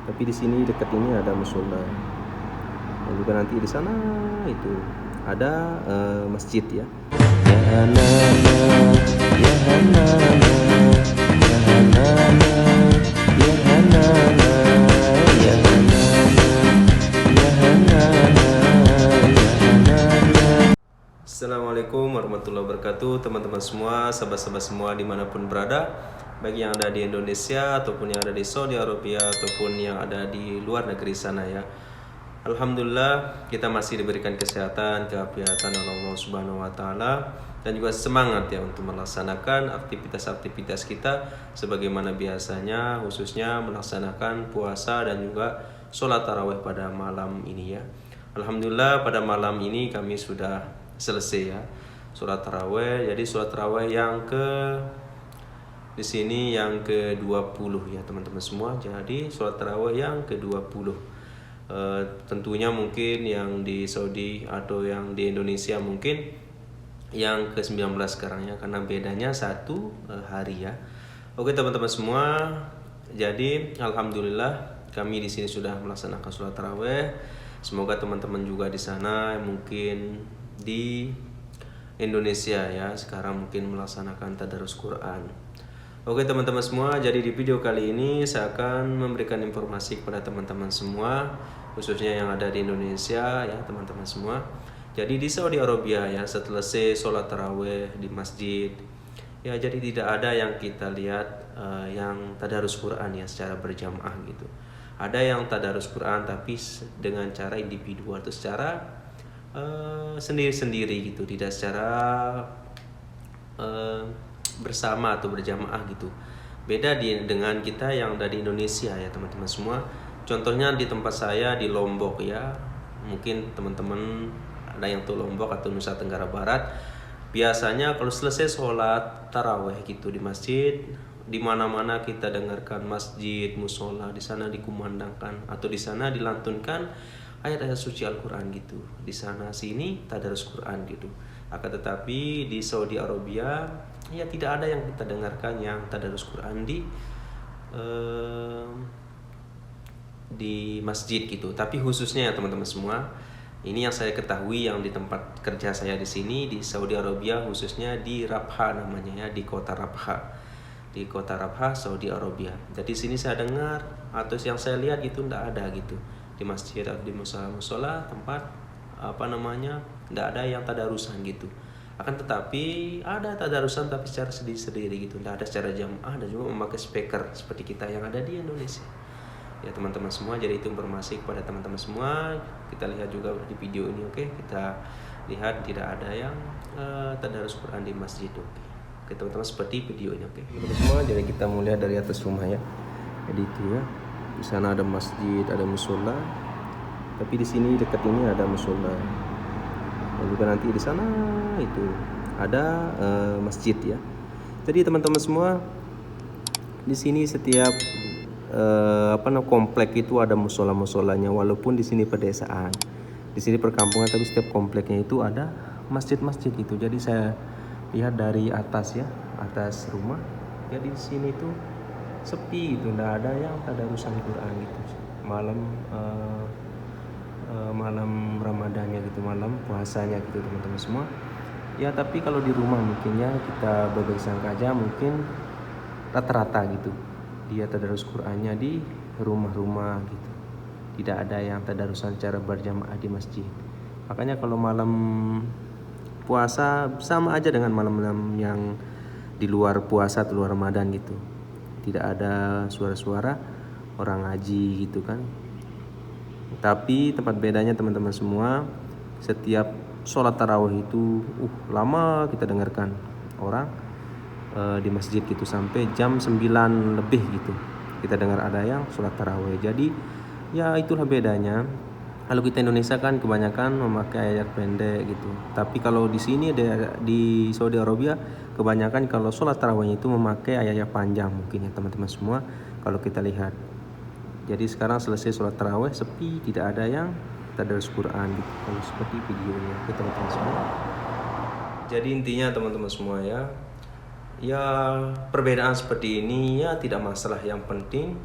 Tapi di sini dekat ini ada musola. Dan juga nanti di sana itu ada masjid ya. Ya Hanana, ya Hanana, ya Hanana, ya Hanana, ya Hanana, ya Hanana, ya Hanana. Assalamualaikum warahmatullahi wabarakatuh, teman-teman semua, sahabat-sahabat semua dimanapun berada, bagi yang ada di Indonesia ataupun yang ada di Saudi Arabia ataupun yang ada di luar negeri sana ya. Alhamdulillah kita masih diberikan kesehatan, keafiatan oleh Allah Subhanahu wa taala dan juga semangat ya untuk melaksanakan aktivitas-aktivitas kita sebagaimana biasanya, khususnya melaksanakan puasa dan juga sholat tarawih pada malam ini ya. Alhamdulillah pada malam ini kami sudah selesai ya sholat tarawih. Jadi sholat tarawih yang di sini yang ke-20 ya teman-teman semua. Jadi sholat tarawih yang ke-20. Tentunya mungkin yang di Saudi atau yang di Indonesia mungkin yang ke-19 sekarang ya, karena bedanya satu hari ya. Oke teman-teman semua, jadi alhamdulillah kami di sini sudah melaksanakan sholat tarawih. Semoga teman-teman juga di sana mungkin di Indonesia ya sekarang mungkin melaksanakan tadarus Quran. Oke teman-teman semua, jadi di video kali ini saya akan memberikan informasi kepada teman-teman semua, khususnya yang ada di Indonesia ya teman-teman semua. Jadi di Saudi Arabia ya setelah selesai sholat tarawih di masjid ya, jadi tidak ada yang kita lihat yang tadarus Quran ya secara berjamaah gitu. Ada yang tadarus Quran tapi dengan cara individual atau secara sendiri-sendiri gitu, tidak secara bersama atau berjamaah gitu. Beda dengan kita yang ada di Indonesia ya teman-teman semua. Contohnya di tempat saya di Lombok ya, mungkin teman-teman ada yang tuh Lombok atau Nusa Tenggara Barat, biasanya kalau selesai sholat taraweh gitu di masjid, di mana-mana kita dengarkan masjid, musola di sana dikumandangkan atau di sana dilantunkan ayat-ayat suci Al-Quran gitu. Di sana sini tadarus Quran gitu. Akan tetapi di Saudi Arabia ya tidak ada yang kita dengarkan yang tadarus Quran di masjid gitu. Tapi khususnya ya teman-teman semua, ini yang saya ketahui yang di tempat kerja saya di sini di Saudi Arabia, khususnya di Rabha namanya ya, di kota Rabha. Di kota Rabha, Saudi Arabia. Jadi sini saya dengar atau yang saya lihat gitu tidak ada gitu. Di masjid atau di musola tempat tidak ada yang tadarusan gitu. Akan tetapi ada tadarusan tapi secara sendiri-sendiri gitu, tidak ada secara jamaah dan juga memakai speaker seperti kita yang ada di Indonesia ya teman-teman semua. Jadi itu informasi kepada teman-teman semua. Kita lihat juga di video ini, oke. Kita lihat tidak ada yang tadarus Quran di masjid, oke teman-teman, seperti video ini, oke teman-teman semua. Jadi kita mau lihat dari atas rumah ya. Jadi itu ya, di sana ada masjid, ada musola. Tapi di sini dekat ini ada musola. Dan juga nanti di sana itu ada masjid ya. Jadi teman-teman semua, di sini setiap komplek itu ada musola-musolanya, walaupun di sini pedesaan, di sini perkampungan, tapi setiap kompleknya itu ada masjid-masjid itu. Jadi saya lihat dari atas ya, atas rumah. Jadi di sini tuh sepi itu, tidak ada yang tadarusan Quran gitu. Malam Ramadannya gitu, malam puasanya gitu teman-teman semua ya. Tapi kalau di rumah mungkin ya kita berbersangka aja, mungkin rata-rata gitu dia tadarus Qur'annya di rumah-rumah gitu, tidak ada yang tadarusan secara berjamaah di masjid. Makanya kalau malam puasa sama aja dengan malam-malam yang di luar puasa atau luar Ramadan gitu, tidak ada suara-suara orang ngaji gitu kan. Tapi tempat bedanya teman-teman semua, setiap sholat tarawih itu lama kita dengarkan orang di masjid gitu, sampai jam 9 lebih gitu kita dengar ada yang sholat tarawih. Jadi ya itulah bedanya. Kalau kita Indonesia kan kebanyakan memakai ayat pendek gitu. Tapi kalau di sini di Saudi Arabia kebanyakan kalau sholat tarawihnya itu memakai ayat panjang mungkin ya teman-teman semua. Kalau kita lihat, jadi sekarang selesai sholat tarawih sepi, tidak ada yang tadarus Quran gitu. Kalau seperti videonya teman-teman semua. Jadi intinya teman-teman semua ya perbedaan seperti ini ya tidak masalah. Yang penting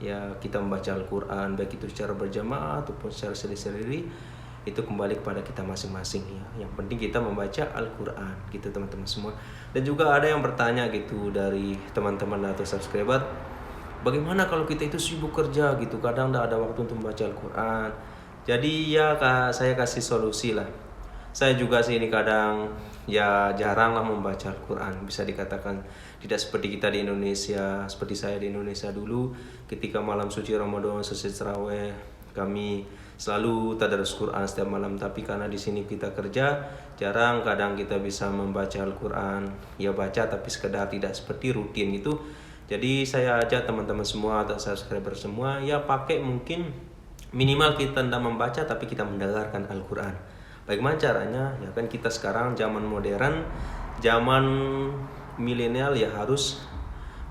ya kita membaca Al-Quran, baik itu secara berjamaah ataupun secara sendiri-sendiri, itu kembali kepada kita masing-masing ya. Yang penting kita membaca Al-Quran gitu teman-teman semua. Dan juga ada yang bertanya gitu dari teman-teman atau subscriber, bagaimana kalau kita itu sibuk kerja gitu, kadang tidak ada waktu untuk membaca Al-Quran. Jadi ya saya kasih solusi lah. Saya juga sih ini kadang ya jarang lah membaca Al-Quran. Bisa dikatakan tidak seperti kita di Indonesia, seperti saya di Indonesia dulu. Ketika malam suci Ramadan selesai tarawih, kami selalu tadarus Quran setiap malam. Tapi karena di sini kita kerja, jarang kadang kita bisa membaca Al-Quran. Ya baca tapi sekedar, tidak seperti rutin itu. Jadi saya ajak teman-teman semua atau subscriber semua, ya pakai mungkin minimal kita tidak membaca tapi kita mendengarkan Al-Quran. Bagaimana caranya? Ya kan kita sekarang zaman modern, zaman milenial, ya harus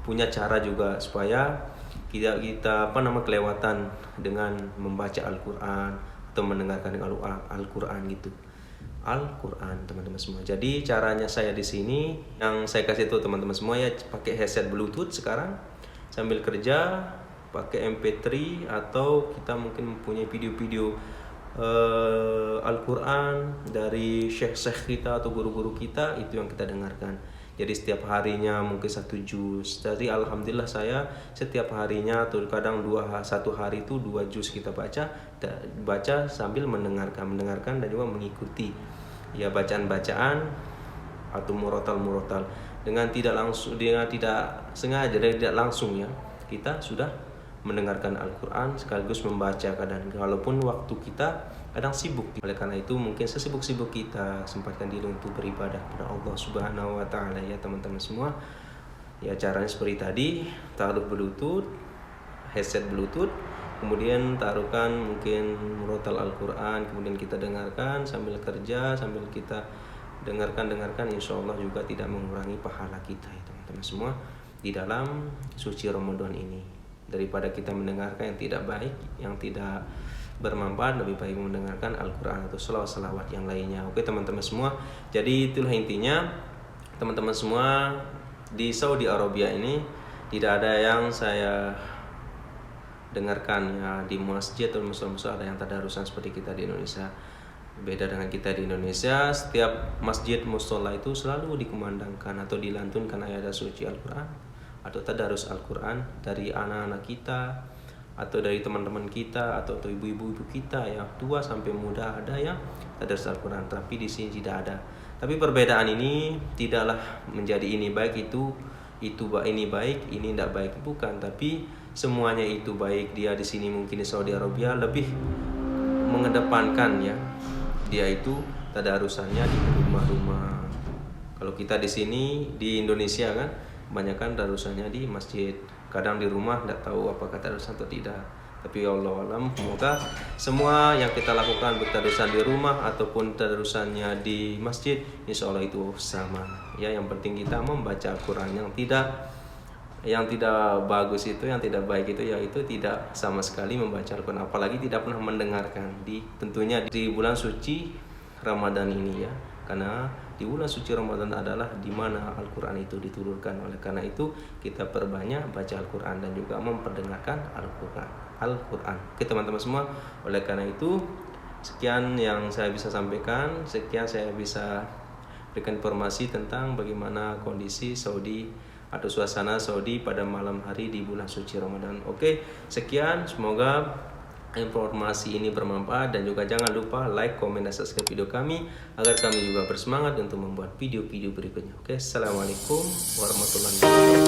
punya cara juga supaya kita kelewatan dengan membaca Al-Quran atau mendengarkan Al-Quran gitu. Al-Quran teman-teman semua. Jadi caranya saya di sini yang saya kasih tahu teman-teman semua, ya pakai headset Bluetooth sekarang sambil kerja, pakai MP3 atau kita mungkin mempunyai video-video Al-Quran dari syekh-syekh kita atau guru-guru kita, itu yang kita dengarkan. Jadi setiap harinya mungkin 1 juz. Jadi alhamdulillah saya setiap harinya atau kadang satu hari itu 2 juz kita baca sambil mendengarkan dan juga mengikuti ya bacaan-bacaan atau murotal dengan tidak sengaja dan tidak langsung ya, kita sudah mendengarkan Al-Quran sekaligus membaca kadang, walaupun waktu kita kadang sibuk. Oleh karena itu mungkin sesibuk-sibuk kita sempatkan diri untuk beribadah kepada Allah Subhanahu wa Ta'ala ya teman-teman semua. Ya caranya seperti tadi, taruh Bluetooth, headset Bluetooth, kemudian taruhkan mungkin murotal Al-Quran, kemudian kita dengarkan sambil kerja, sambil kita dengarkan, insya Allah juga tidak mengurangi pahala kita ya teman-teman semua di dalam suci Ramadan ini. Daripada kita mendengarkan yang tidak baik, yang tidak bermanfaat, lebih baik mendengarkan Al-Quran atau selawat-selawat yang lainnya. Oke teman-teman semua, jadi itulah intinya teman-teman semua. Di Saudi Arabia ini tidak ada yang saya dengarkan ya di masjid atau musola ada yang tadarusan seperti kita di Indonesia. Beda dengan kita di Indonesia, setiap masjid musola itu selalu dikumandangkan atau dilantunkan ayat suci Al-Quran atau tadarus Al-Quran dari anak-anak kita atau dari teman-teman kita atau ibu-ibu kita ya, tua sampai muda ada yang tadarus Al-Quran. Tapi di sini tidak ada. Tapi perbedaan ini tidaklah menjadi ini baik, itu ini baik, ini tidak baik, bukan. Tapi semuanya itu baik. Dia di sini mungkin di Saudi Arabia lebih mengedepankan ya, dia itu tadarusannya di rumah-rumah. Kalau kita di sini di Indonesia kan kebanyakan tadarusannya di masjid, kadang di rumah tidak tahu apakah tadarusan atau tidak. Tapi Allah alam, semoga semua yang kita lakukan bertadarusan di rumah ataupun tadarusannya di masjid, insya Allah itu sama ya. Yang penting kita membaca Al-Quran. Yang tidak bagus itu, yang tidak baik itu, yaitu tidak sama sekali membaca Al-Quran, apalagi tidak pernah mendengarkan tentunya di bulan suci Ramadan ini ya. Karena di bulan suci Ramadan adalah di mana Al-Quran itu diturunkan. Oleh karena itu kita perbanyak baca Al-Quran dan juga memperdengarkan Al-Quran. Oke teman-teman semua, oleh karena itu sekian yang saya bisa sampaikan, sekian saya bisa berikan informasi tentang bagaimana kondisi Saudi atau suasana Saudi pada malam hari di bulan suci Ramadan. Oke, sekian, semoga informasi ini bermanfaat dan juga jangan lupa like, komen, dan subscribe video kami agar kami juga bersemangat untuk membuat video-video berikutnya. Oke, assalamualaikum warahmatullahi wabarakatuh.